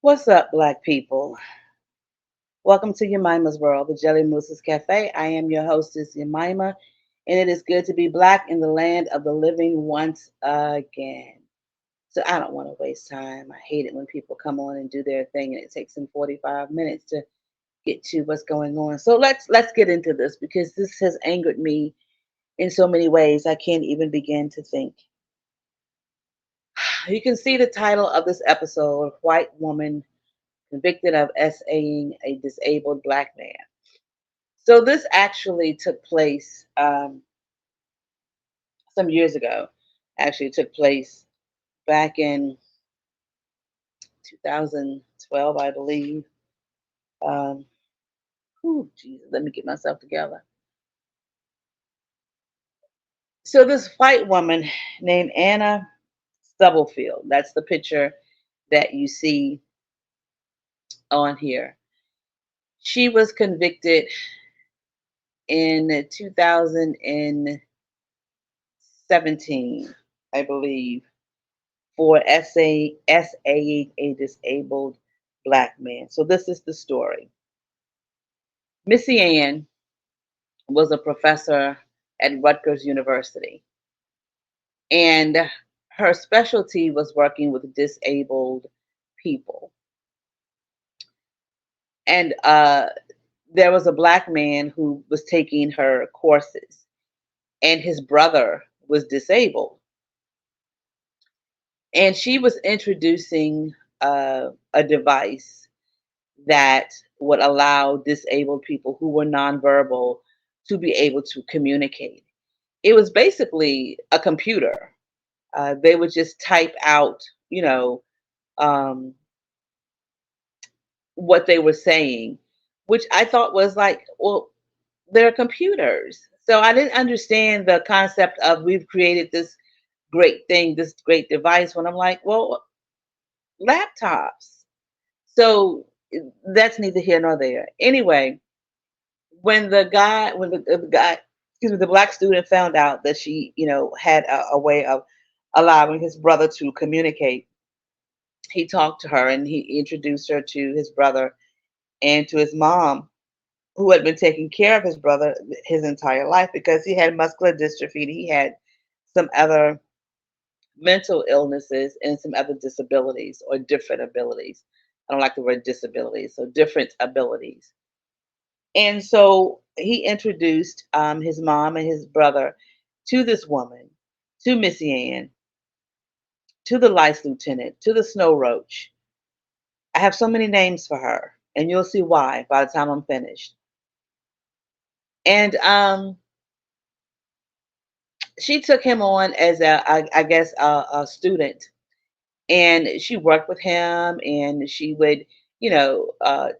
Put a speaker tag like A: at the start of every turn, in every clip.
A: What's up, Black people? Welcome to Yemima's World, the Jelly Moose's Cafe. I am your hostess, Yemima, and it is good to be Black in the land of the living once again. So I don't want to waste time. I hate it when people come on and do their thing, and it takes them 45 minutes to get to what's going on. So let's get into this because this has angered me in so many ways I can't even begin to think. You can see the title of this episode: White Woman Convicted of SAing a Disabled Black Man. So this actually took place some years ago. Actually, it took place back in 2012, I believe. Um, Jesus, let me get myself together. So this white woman named Anna Stubblefield, that's the picture that you see on here. She was convicted in 2017, I believe, for essaying a disabled black man. So this is the story. Missy Ann was a professor at Rutgers University, and her specialty was working with disabled people. And there was a black man who was taking her courses, and his brother was disabled. And she was introducing a device that would allow disabled people who were nonverbal to be able to communicate. It was basically a computer. They would just type out, um, what they were saying, which I thought was like, well, they're computers. So I didn't understand the concept of we've created this great thing, this great device, when I'm like, well, laptops. So that's neither here nor there. Anyway, when the guy, excuse me, the black student found out that she, had a way of allowing his brother to communicate, he talked to her and he introduced her to his brother and to his mom, who had been taking care of his brother his entire life because he had muscular dystrophy. He had some other mental illnesses and some other disabilities or different abilities. I don't like the word disabilities, so different abilities. And so he introduced his mom and his brother to this woman, to Missy Ann, to the lice lieutenant, to the snow roach. I have so many names for her, and you'll see why by the time I'm finished. And she took him on as I guess, a student, and she worked with him, and she would,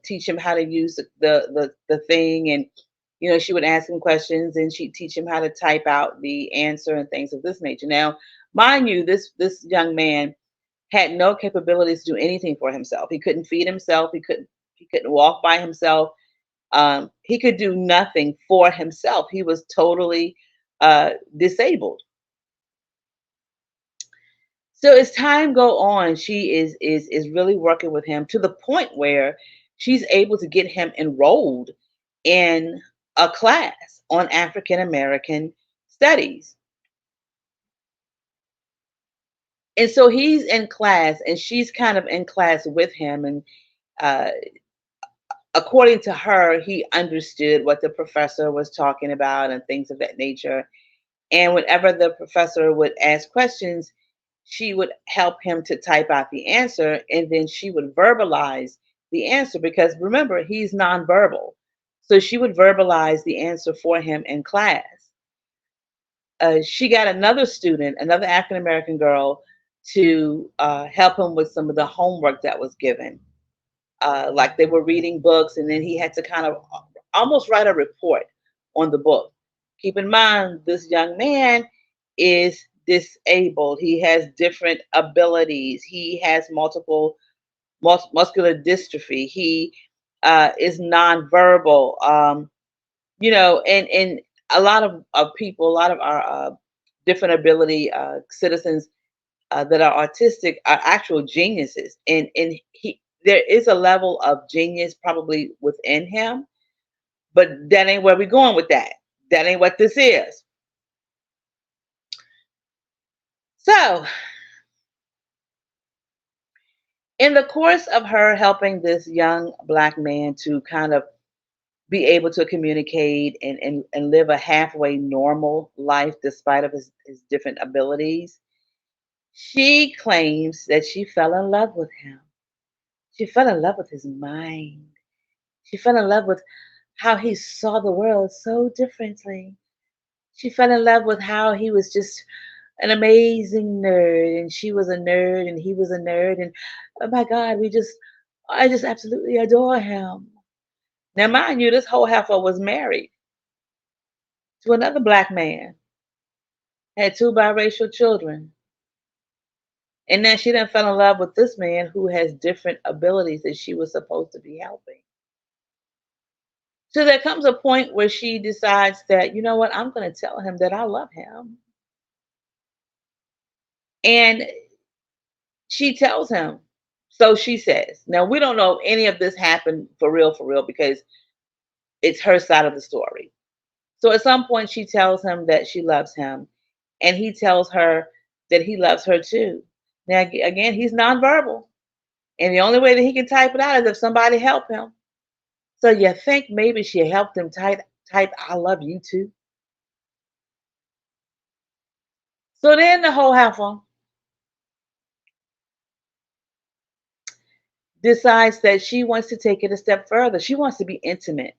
A: teach him how to use the thing, and she would ask him questions, and she'd teach him how to type out the answer and things of this nature. Now, mind you, this young man had no capabilities to do anything for himself. He couldn't feed himself. He couldn't walk by himself. He could do nothing for himself. He was totally disabled. So as time go on, she is really working with him to the point where she's able to get him enrolled in a class on African American studies. And so he's in class and she's kind of in class with him, and uh, according to her, he understood what the professor was talking about and things of that nature. And whenever the professor would ask questions, she would help him to type out the answer, and then she would verbalize the answer because remember, he's nonverbal. So she would verbalize the answer for him in class. She got another student, another African American girl, to help him with some of the homework that was given. Like they were reading books, and then he had to kind of almost write a report on the book. Keep in mind, this young man is disabled. He has different abilities. He has multiple muscular dystrophy. He is nonverbal. And a lot of people, a lot of our different ability citizens that are autistic are actual geniuses, and there is a level of genius probably within him, but that ain't where we're going with that. That ain't what this is. So, in the course of her helping this young black man to kind of be able to communicate and live a halfway normal life despite of his different abilities, she claims that she fell in love with him. She fell in love with his mind. She fell in love with how he saw the world so differently. She fell in love with how he was just an amazing nerd and she was a nerd and he was a nerd and oh my God, I just absolutely adore him. Now mind you, this whole heifer was married to another black man, had two biracial children, and then she then fell in love with this man who has different abilities that she was supposed to be helping. So there comes a point where she decides that, you know what, I'm going to tell him that I love him. And she tells him, so she says. Now, we don't know if any of this happened for real, because it's her side of the story. So at some point, she tells him that she loves him, and he tells her that he loves her too. Now, again, he's nonverbal, and the only way that he can type it out is if somebody help him. So you think maybe she helped him type "I love you too"? So then the whole heifer decides that she wants to take it a step further. She wants to be intimate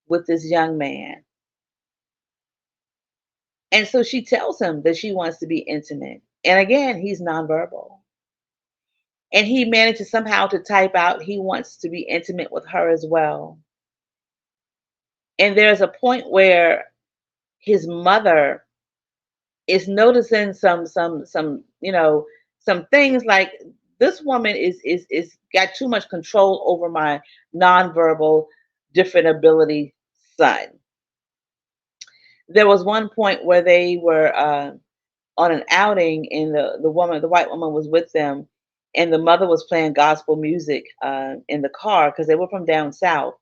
A: with this young man. And so she tells him that she wants to be intimate. And again, he's nonverbal. And he manages somehow to type out he wants to be intimate with her as well. And there's a point where his mother is noticing some things like this woman is got too much control over my nonverbal different ability son. There was one point where they were on an outing, and the white woman was with them, and the mother was playing gospel music in the car because they were from down south,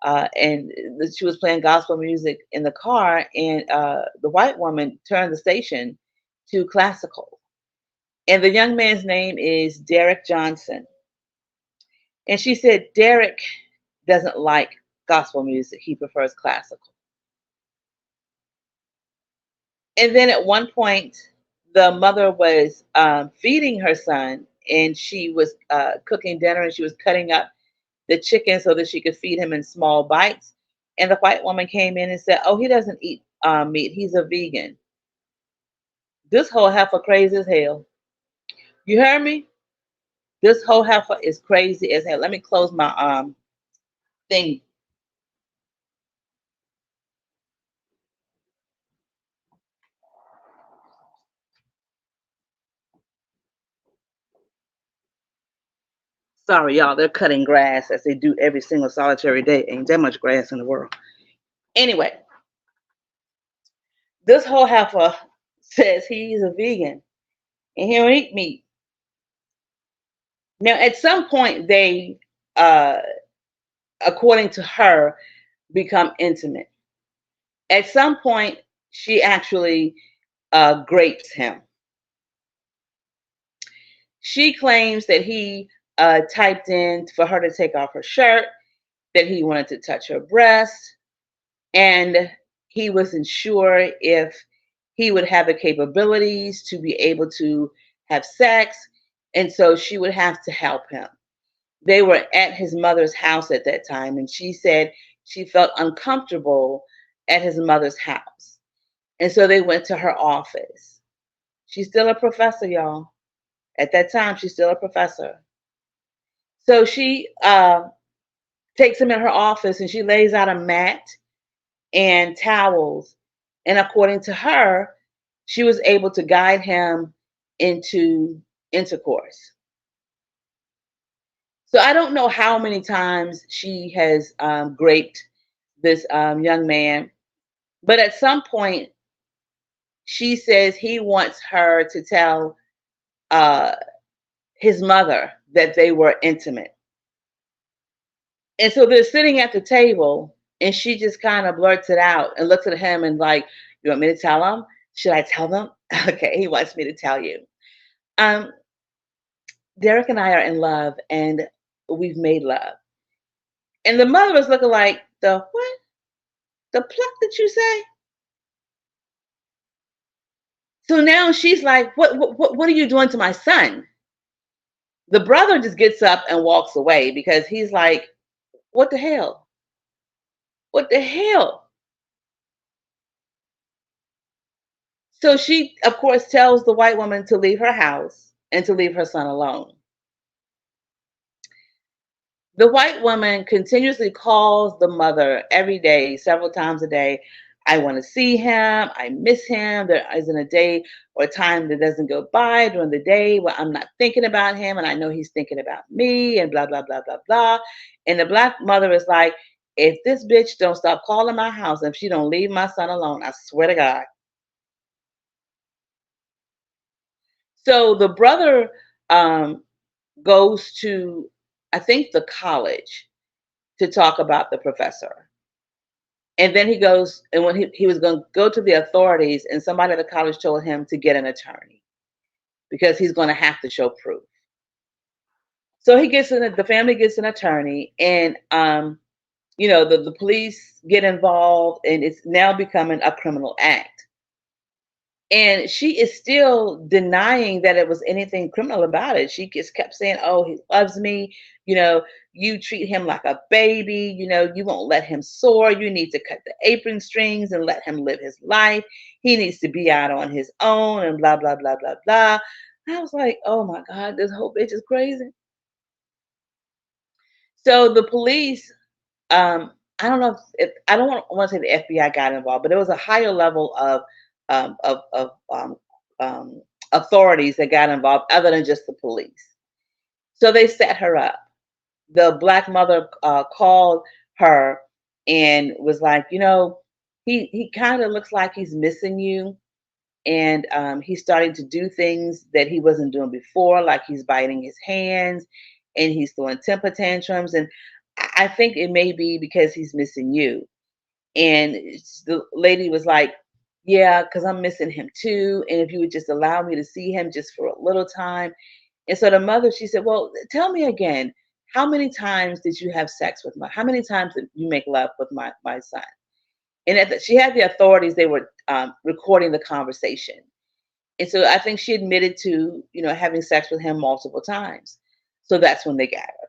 A: and she was playing gospel music in the car, and the white woman turned the station to classical, and the young man's name is Derek Johnson, and she said Derek doesn't like gospel music; he prefers classical. And then at one point, the mother was feeding her son, and she was cooking dinner, and she was cutting up the chicken so that she could feed him in small bites. And the white woman came in and said, "Oh, he doesn't eat meat. He's a vegan." This whole heifer crazy as hell. You heard me? This whole heifer is crazy as hell. Let me close my thing. Sorry, y'all. They're cutting grass as they do every single solitary day. Ain't that much grass in the world. Anyway, this whole heifer says he's a vegan and he don't eat meat. Now, at some point, they, uh, according to her, become intimate. At some point, she actually grapes him. She claims that he typed in for her to take off her shirt, that he wanted to touch her breast, and he wasn't sure if he would have the capabilities to be able to have sex, and so she would have to help him. They were at his mother's house at that time, and she said she felt uncomfortable at his mother's house. And so they went to her office. She's still a professor, y'all. At that time, she's still a professor. So she takes him in her office and she lays out a mat and towels. And according to her, she was able to guide him into intercourse. So I don't know how many times she has graped this young man, but at some point, she says he wants her to tell uh, his mother that they were intimate. And so they're sitting at the table, and she just kind of blurts it out and looks at him and like, "You want me to tell him? Should I tell them?" Okay, he wants me to tell you. Um, Derek and I are in love, and we've made love. And the mother was looking like, "The what? The pluck that you say?" So now she's like, what are you doing to my son?" The brother just gets up and walks away because he's like, "What the hell? What the hell?" So she, of course, tells the white woman to leave her house and to leave her son alone. The white woman continuously calls the mother every day, several times a day. "I want to see him. I miss him. There isn't a day or time that doesn't go by during the day where I'm not thinking about him. And I know he's thinking about me," and blah, blah, blah, blah, blah. And the black mother is like, "If this bitch don't stop calling my house, if she don't leave my son alone, I swear to God." So the brother um, goes to, I think, the college to talk about the professor. And then he goes, and when he was going to go to the authorities, and somebody at the college told him to get an attorney because he's going to have to show proof. So the family gets an attorney, and the police get involved, and it's now becoming a criminal act. And she is still denying that it was anything criminal about it. She just kept saying, "Oh, he loves me. You know, you treat him like a baby. You won't let him soar. You need to cut the apron strings and let him live his life. He needs to be out on his own," and blah, blah, blah, blah, blah. I was like, oh my God, this whole bitch is crazy. So the police, I don't know if I don't want to say the FBI got involved, but there was a higher level of authorities that got involved other than just the police. So they set her up. The black mother called her and was like, he kind of looks like he's missing you, and he's starting to do things that he wasn't doing before, like he's biting his hands and he's throwing temper tantrums, and I think it may be because he's missing you. And the lady was like, "Yeah, because I'm missing him too. And if you would just allow me to see him just for a little time." And so the mother, she said, "Well, tell me again, how many times did you have sex with how many times did you make love with my son?" And she had the authorities, they were recording the conversation. And so I think she admitted to, having sex with him multiple times. So that's when they got her.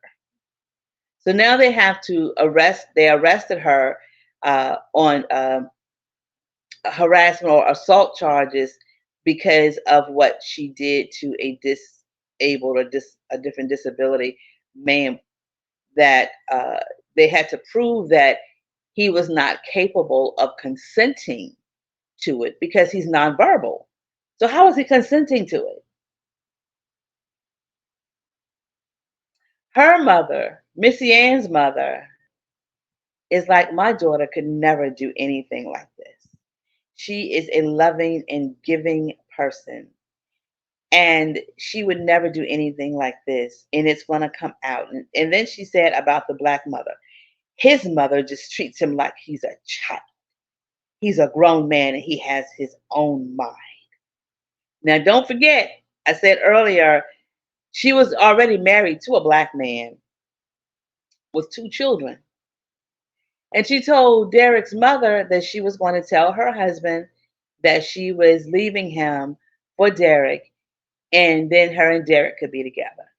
A: So now they arrested her on harassment or assault charges because of what she did to a disabled or a different disability man, that they had to prove that he was not capable of consenting to it because he's nonverbal. So how is he consenting to it? Her mother, Missy Ann's mother, is like, "My daughter could never do anything like this. She is a loving and giving person. And she would never do anything like this. And it's going to come out." And then she said about the black mother, "His mother just treats him like he's a child. He's a grown man and he has his own mind." Now, don't forget, I said earlier, she was already married to a black man with 2 children. And she told Derek's mother that she was going to tell her husband that she was leaving him for Derek, and then her and Derek could be together.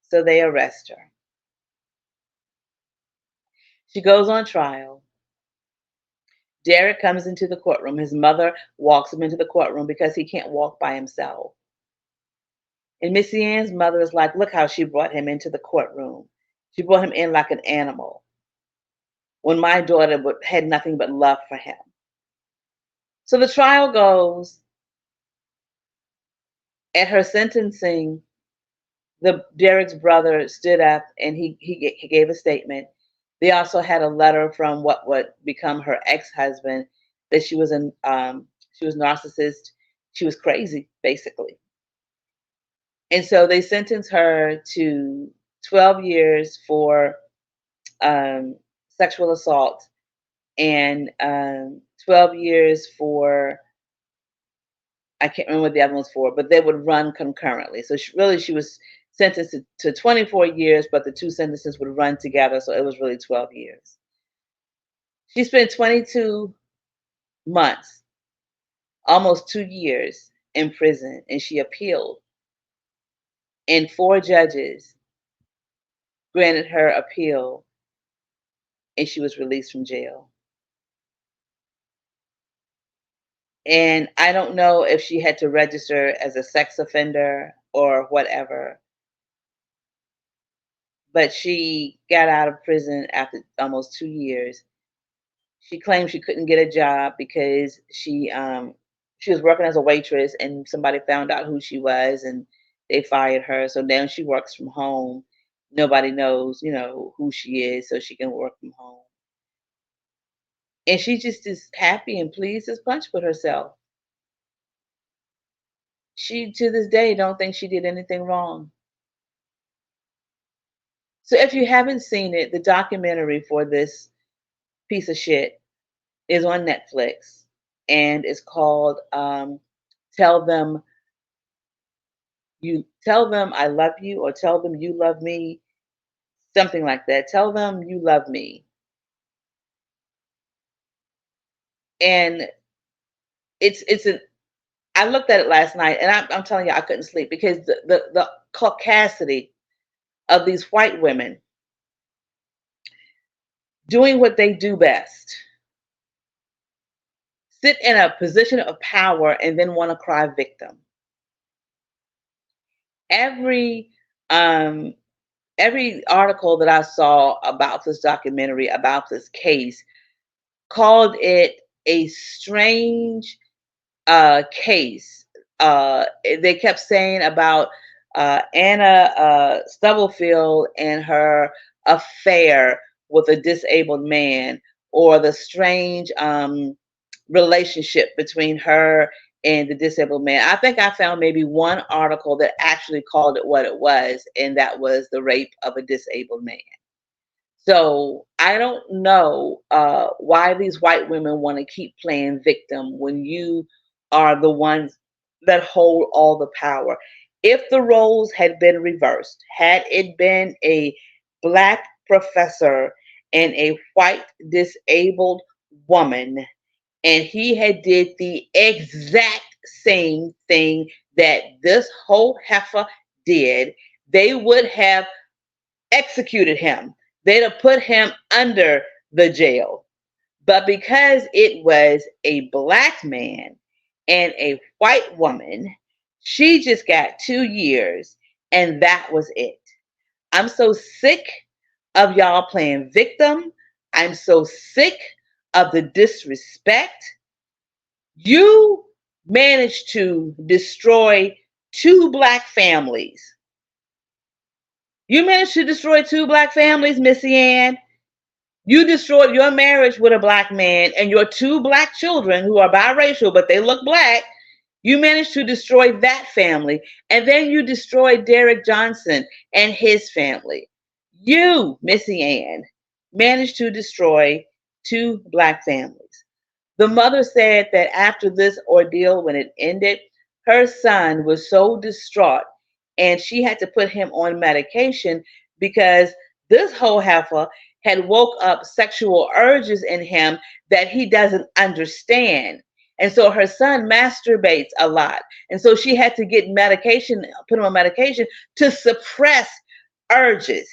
A: So they arrest her. She goes on trial. Derek comes into the courtroom. His mother walks him into the courtroom because he can't walk by himself. And Missy Ann's mother is like, "Look how she brought him into the courtroom. She brought him in like an animal when my daughter had nothing but love for him." So the trial goes. At her sentencing, Derek's brother stood up and he gave a statement. They also had a letter from what would become her ex-husband, that she was narcissist, she was crazy, basically. And so they sentenced her to 12 years for um, sexual assault and 12 years for, I can't remember what the other one's for, but they would run concurrently. So she was sentenced to 24 years, but the two sentences would run together. So it was really 12 years. She spent 22 months, almost 2 years in prison, and she appealed. And four judges granted her appeal, and she was released from jail. And I don't know if she had to register as a sex offender or whatever, but she got out of prison after almost 2 years. She claimed she couldn't get a job because she was working as a waitress and somebody found out who she was and they fired her. So now she works from home. Nobody knows, who she is, so she can work from home. And she just is happy and pleased as punch with herself. She to this day don't think she did anything wrong. So if you haven't seen it, the documentary for this piece of shit is on Netflix and it's called Tell Them Tell Them I Love You or Tell Them You Love Me, something like that. Tell Them You Love Me. And it's an I looked at it last night and I'm telling you I couldn't sleep because the caucasity of these white women doing what they do best, sit in a position of power and then want to cry victim. Every um, every article that I saw about this documentary, about this case, called it a strange case. They kept saying about Anna Stubblefield and her affair with a disabled man, or the strange relationship between her and the disabled man. I think I found maybe one article that actually called it what it was, and that was the rape of a disabled man. So I don't know why these white women want to keep playing victim when you are the ones that hold all the power. If the roles had been reversed, had it been a black professor and a white disabled woman, and he had did the exact same thing that this whole heifer did, they would have executed him. They'd have put him under the jail. But because it was a black man and a white woman, she just got 2 years and that was it. I'm so sick of y'all playing victim. I'm so sick of the disrespect. You managed to destroy two black families. You managed to destroy two black families, Missy Ann. You destroyed your marriage with a black man and your two black children who are biracial, but they look black. You managed to destroy that family. And then you destroyed Derek Johnson and his family. You, Missy Ann, managed to destroy two black families. The mother said that after this ordeal, when it ended, her son was so distraught and she had to put him on medication because this whole heifer had woke up sexual urges in him that he doesn't understand. And so her son masturbates a lot. And so she had to get medication, put him on medication to suppress urges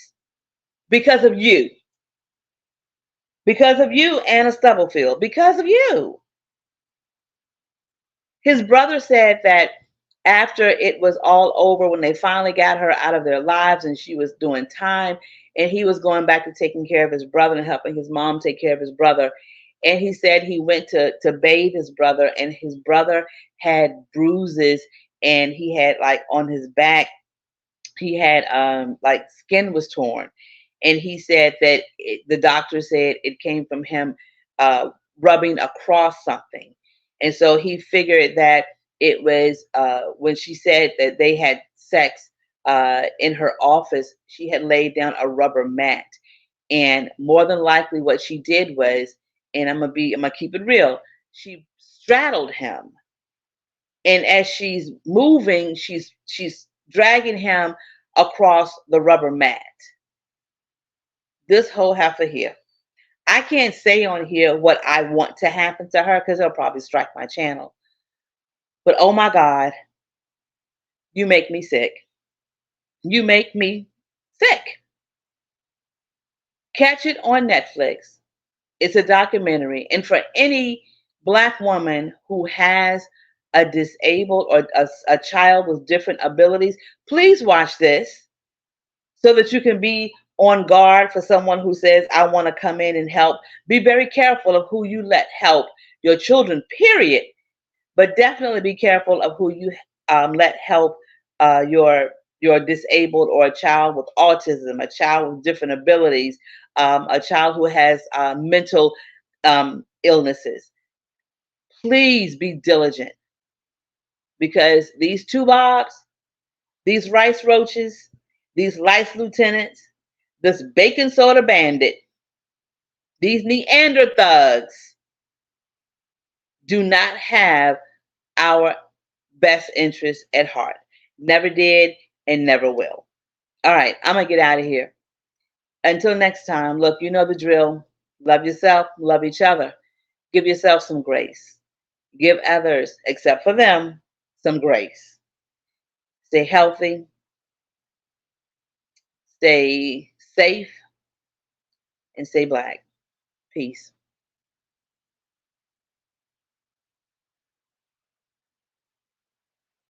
A: because of you. Because of you, Anna Stubblefield. Because of you. His brother said that after it was all over, when they finally got her out of their lives and she was doing time, and he was going back to taking care of his brother and helping his mom take care of his brother. And he said he went to bathe his brother, and his brother had bruises, and he had, like, on his back, he had like skin was torn. And he said that the doctor said it came from him rubbing across something. And so he figured that it was when she said that they had sex in her office, she had laid down a rubber mat. And more than likely, what she did was, and I'm gonna keep it real, she straddled him. And as she's moving, she's dragging him across the rubber mat. This whole heifer here. I can't say on here what I want to happen to her because it'll probably strike my channel. But oh my God, you make me sick. You make me sick. Catch it on Netflix. It's a documentary. And for any Black woman who has a disabled or a child with different abilities, please watch this so that you can be on guard for someone who says, I want to come in and help. Be very careful of who you let help your children, period. But definitely be careful of who you let help your disabled or a child with autism, a child with different abilities, a child who has mental illnesses. Please be diligent because these two Bobs, these rice roaches, these life lieutenants, this baking soda bandit, these Neander thugs do not have our best interests at heart. Never did and never will. All right, I'm going to get out of here. Until next time, look, you know the drill. Love yourself, love each other. Give yourself some grace. Give others, except for them, some grace. Stay healthy, stay safe, and stay Black. Peace.